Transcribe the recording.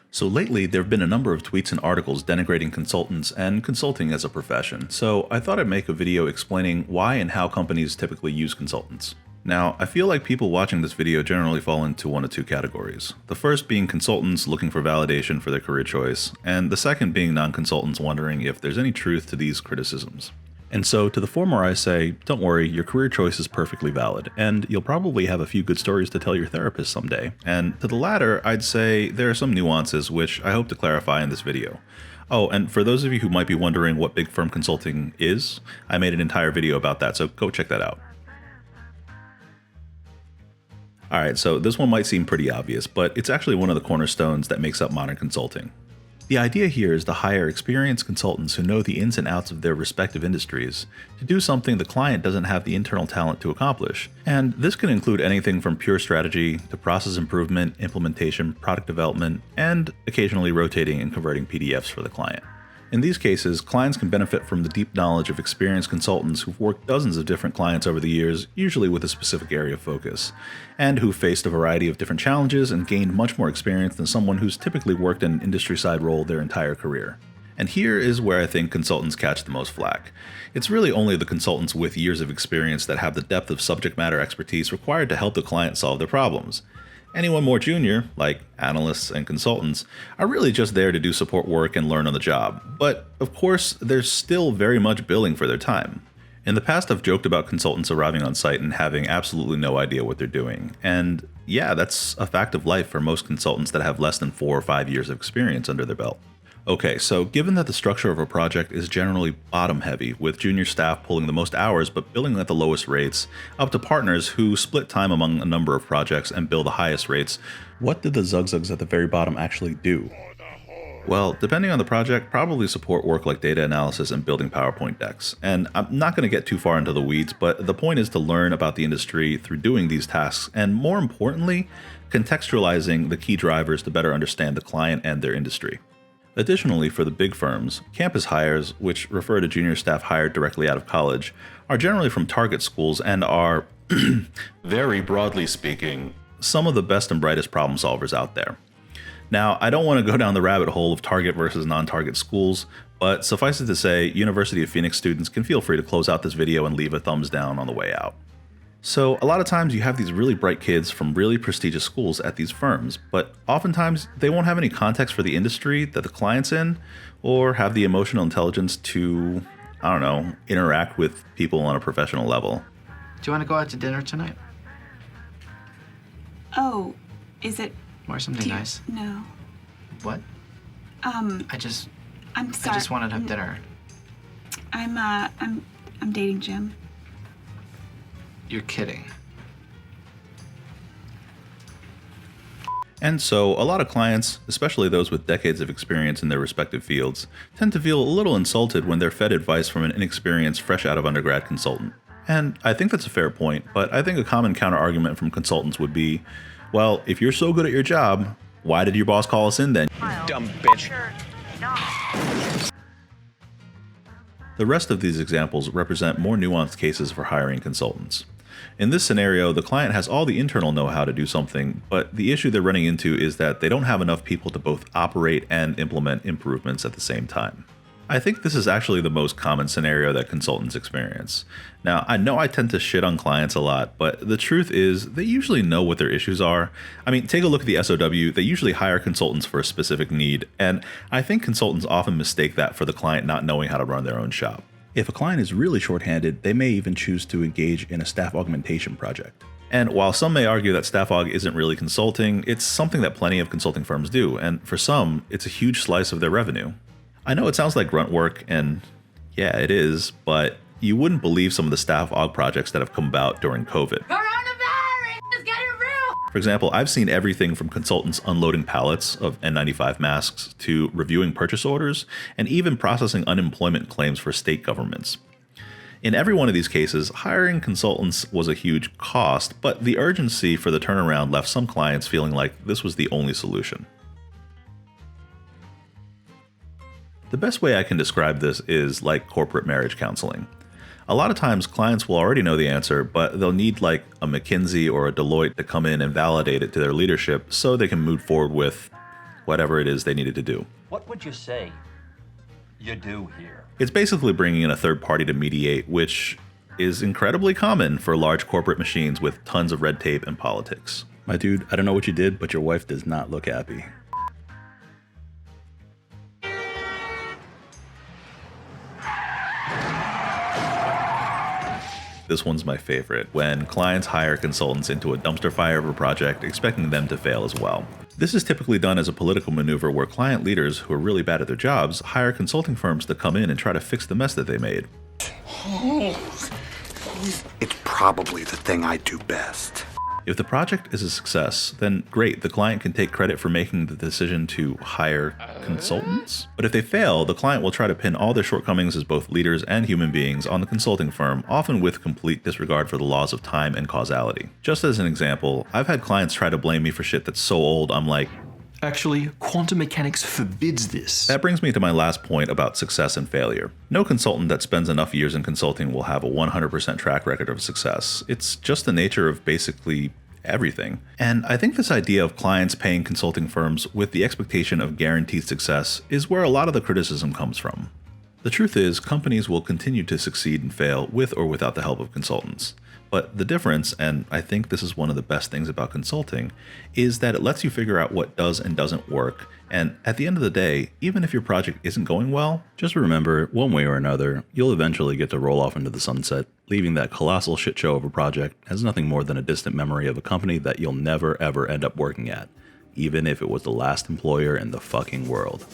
So lately, there have been a number of tweets and articles denigrating consultants and consulting as a profession, so I thought I'd make a video explaining why and how companies typically use consultants. Now, I feel like people watching this video generally fall into one of two categories. The first being consultants looking for validation for their career choice, and the second being non-consultants wondering if there's any truth to these criticisms. And so, to the former I say, don't worry, your career choice is perfectly valid, and you'll probably have a few good stories to tell your therapist someday. And to the latter, I'd say there are some nuances which I hope to clarify in this video. Oh, and for those of you who might be wondering what big firm consulting is, I made an entire video about that, so go check that out. Alright, so this one might seem pretty obvious, but it's actually one of the cornerstones that makes up modern consulting. The idea here is to hire experienced consultants who know the ins and outs of their respective industries to do something the client doesn't have the internal talent to accomplish. And this can include anything from pure strategy to process improvement, implementation, product development, and occasionally rotating and converting PDFs for the client. In these cases, clients can benefit from the deep knowledge of experienced consultants who've worked dozens of different clients over the years, usually with a specific area of focus, and who've faced a variety of different challenges and gained much more experience than someone who's typically worked in an industry-side role their entire career. And here is where I think consultants catch the most flack. It's really only the consultants with years of experience that have the depth of subject matter expertise required to help the client solve their problems. Anyone more junior, like analysts and consultants, are really just there to do support work and learn on the job. But of course, they're still very much billing for their time. In the past, I've joked about consultants arriving on site and having absolutely no idea what they're doing. And yeah, that's a fact of life for most consultants that have less than 4 or 5 years of experience under their belt. Okay, so given that the structure of a project is generally bottom heavy, with junior staff pulling the most hours but billing at the lowest rates, up to partners who split time among a number of projects and bill the highest rates, what did the zugzugs at the very bottom actually do? Well, depending on the project, probably support work like data analysis and building PowerPoint decks. And I'm not going to get too far into the weeds, but the point is to learn about the industry through doing these tasks, and more importantly, contextualizing the key drivers to better understand the client and their industry. Additionally, for the big firms, campus hires, which refer to junior staff hired directly out of college, are generally from target schools and are, very broadly speaking, some of the best and brightest problem solvers out there. Now, I don't want to go down the rabbit hole of target versus non-target schools, but suffice it to say, University of Phoenix students can feel free to close out this video and leave a thumbs down on the way out. So a lot of times you have these really bright kids from really prestigious schools at these firms, but oftentimes they won't have any context for the industry that the client's in, or have the emotional intelligence to, I don't know, interact with people on a professional level. Do you want to go out to dinner tonight? Oh, is it? Or something nice? No. What? I'm I just sorry. wanted to have dinner. I'm dating Jim. You're kidding. And so a lot of clients, especially those with decades of experience in their respective fields, tend to feel a little insulted when they're fed advice from an inexperienced, fresh out of undergrad consultant. And I think that's a fair point, but I think a common counter-argument from consultants would be, well, if you're so good at your job, why did your boss call us in then, you dumb bitch? The rest of these examples represent more nuanced cases for hiring consultants. In this scenario, the client has all the internal know-how to do something, but the issue they're running into is that they don't have enough people to both operate and implement improvements at the same time. I think this is actually the most common scenario that consultants experience. Now, I know I tend to shit on clients a lot, but the truth is they usually know what their issues are. I mean, take a look at the SOW, they usually hire consultants for a specific need, and I think consultants often mistake that for the client not knowing how to run their own shop. If a client is really shorthanded, they may even choose to engage in a staff augmentation project. And while some may argue that staff aug isn't really consulting, it's something that plenty of consulting firms do, and for some, it's a huge slice of their revenue. I know it sounds like grunt work, and yeah, it is, but you wouldn't believe some of the staff aug projects that have come about during COVID. Coronavirus is getting real! For example, I've seen everything from consultants unloading pallets of N95 masks to reviewing purchase orders and even processing unemployment claims for state governments. In every one of these cases, hiring consultants was a huge cost, but the urgency for the turnaround left some clients feeling like this was the only solution. The best way I can describe this is like corporate marriage counseling. A lot of times clients will already know the answer, but they'll need like a McKinsey or a Deloitte to come in and validate it to their leadership so they can move forward with, whatever it is they needed to do. What would you say you do here? It's basically bringing in a third party to mediate, which is incredibly common for large corporate machines with tons of red tape and politics. My dude, I don't know what you did, but your wife does not look happy. This one's my favorite, when clients hire consultants into a dumpster fire of a project, expecting them to fail as well. This is typically done as a political maneuver where client leaders who are really bad at their jobs hire consulting firms to come in and try to fix the mess that they made. It's probably the thing I do best. If the project is a success, then great, the client can take credit for making the decision to hire consultants. But if they fail, the client will try to pin all their shortcomings as both leaders and human beings on the consulting firm, often with complete disregard for the laws of time and causality. Just as an example, I've had clients try to blame me for shit that's so old, I'm like, actually, quantum mechanics forbids this. That brings me to my last point about success and failure. No consultant that spends enough years in consulting will have a 100% track record of success. It's just the nature of basically everything. And I think this idea of clients paying consulting firms with the expectation of guaranteed success is where a lot of the criticism comes from. The truth is, companies will continue to succeed and fail with or without the help of consultants. But the difference, and I think this is one of the best things about consulting, is that it lets you figure out what does and doesn't work. And at the end of the day, even if your project isn't going well, just remember, one way or another, you'll eventually get to roll off into the sunset, leaving that colossal shit show of a project as nothing more than a distant memory of a company that you'll never ever end up working at, even if it was the last employer in the fucking world.